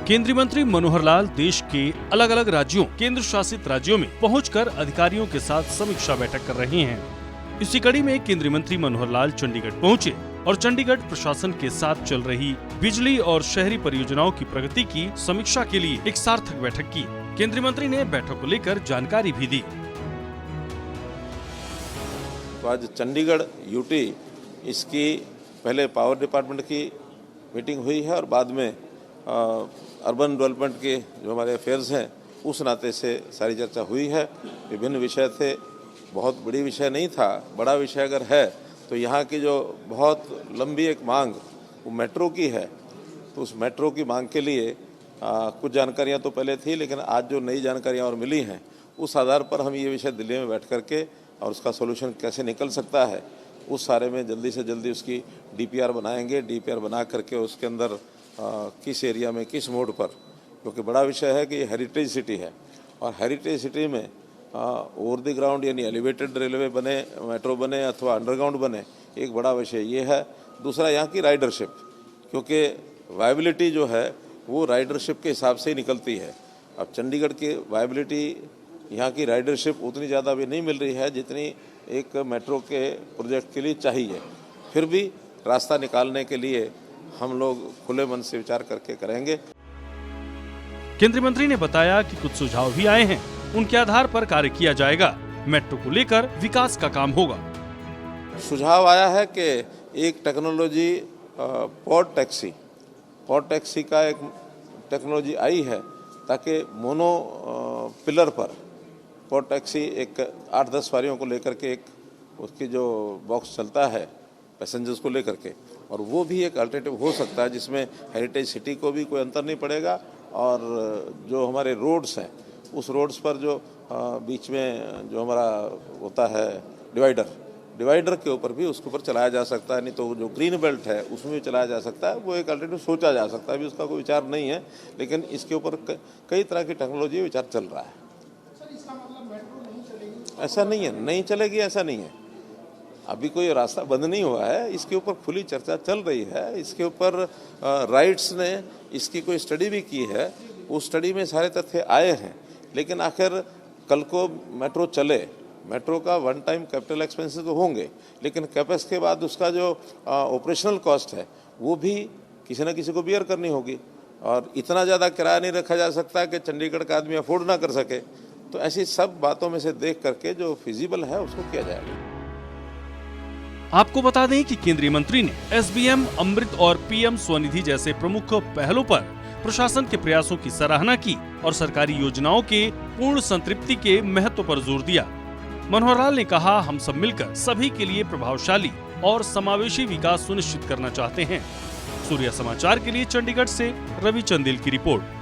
केंद्रीय मंत्री मनोहर लाल देश के अलग अलग राज्यों, केंद्र शासित राज्यों में पहुंचकर अधिकारियों के साथ समीक्षा बैठक कर रहे हैं। इसी कड़ी में केंद्रीय मंत्री मनोहर लाल चंडीगढ़ पहुंचे और चंडीगढ़ प्रशासन के साथ चल रही बिजली और शहरी परियोजनाओं की प्रगति की समीक्षा के लिए एक सार्थक बैठक की। केंद्रीय मंत्री ने बैठक को लेकर जानकारी भी दी। तो आज चंडीगढ़ यूटी इसकी पहले पावर डिपार्टमेंट की मीटिंग हुई है और बाद में अर्बन डेवलपमेंट के जो हमारे अफेयर्स हैं उस नाते से सारी चर्चा हुई है। विभिन्न विषय थे, बहुत बड़ी विषय नहीं था। बड़ा विषय अगर है तो यहाँ की जो बहुत लंबी एक मांग वो मेट्रो की है, तो उस मेट्रो की मांग के लिए कुछ जानकारियाँ तो पहले थी, लेकिन आज जो नई जानकारियाँ और मिली हैं उस आधार पर हम ये विषय दिल्ली में बैठ करके और उसका सोल्यूशन कैसे निकल सकता है उस सारे में जल्दी से जल्दी उसकी डीपीआर बनाएंगे। डीपीआर बना करके उसके अंदर किस एरिया में किस मोड पर, क्योंकि बड़ा विषय है कि ये हेरिटेज सिटी है और हेरिटेज सिटी में ओवर द ग्राउंड यानी एलिवेटेड रेलवे बने, मेट्रो बने अथवा अंडरग्राउंड बने, एक बड़ा विषय ये है। दूसरा यहाँ की राइडरशिप, क्योंकि वायबिलिटी जो है वो राइडरशिप के हिसाब से ही निकलती है। अब चंडीगढ़ की वायबिलिटी, यहाँ की राइडरशिप उतनी ज़्यादा भी नहीं मिल रही है जितनी एक मेट्रो के प्रोजेक्ट के लिए चाहिए। फिर भी रास्ता निकालने के लिए हम लोग खुले मन से विचार करके करेंगे। केंद्रीय मंत्री ने बताया कि कुछ सुझाव भी आए हैं, उनके आधार पर कार्य किया जाएगा। मेट्रो को लेकर विकास का काम होगा। सुझाव आया है कि एक टेक्नोलॉजी पॉड टैक्सी का एक टेक्नोलॉजी आई है ताकि मोनो पिलर पर पॉड टैक्सी एक 8-10 सवारियों को लेकर के एक उसकी जो बॉक्स चलता है पैसेंजर्स को लेकर के, और वो भी एक अल्टरनेटिव हो सकता है जिसमें हेरिटेज सिटी को भी कोई अंतर नहीं पड़ेगा और जो हमारे रोड्स हैं उस रोड्स पर जो बीच में जो हमारा होता है डिवाइडर के ऊपर भी उसके ऊपर चलाया जा सकता है। नहीं तो जो ग्रीन बेल्ट है उसमें भी चलाया जा सकता है। वो एक अल्टरनेटिव सोचा जा सकता है, अभी उसका कोई विचार नहीं है, लेकिन इसके ऊपर कई तरह की टेक्नोलॉजी विचार चल रहा है। ऐसा नहीं है, नहीं चलेगी ऐसा नहीं है। अभी कोई रास्ता बंद नहीं हुआ है, इसके ऊपर खुली चर्चा चल रही है। इसके ऊपर राइट्स ने इसकी कोई स्टडी भी की है, उस स्टडी में सारे तथ्य आए हैं। लेकिन आखिर कल को मेट्रो चले, मेट्रो का वन टाइम कैपिटल एक्सपेंसेस तो होंगे, लेकिन कैपेक्स के बाद उसका जो ऑपरेशनल कॉस्ट है वो भी किसी न किसी को बियर करनी होगी और इतना ज़्यादा किराया नहीं रखा जा सकता कि चंडीगढ़ का आदमी अफोर्ड ना कर सके। तो ऐसी सब बातों में से देख करके जो फिजिबल है उसको किया जाएगा। आपको बता दें कि केंद्रीय मंत्री ने एसबीएम अमृत और पीएम स्वनिधि जैसे प्रमुख पहलों पर प्रशासन के प्रयासों की सराहना की और सरकारी योजनाओं के पूर्ण संतृप्ति के महत्व पर जोर दिया। मनोहर लाल ने कहा, हम सब मिलकर सभी के लिए प्रभावशाली और समावेशी विकास सुनिश्चित करना चाहते हैं। सूर्या समाचार के लिए चंडीगढ़ से रवि चंदेल की रिपोर्ट।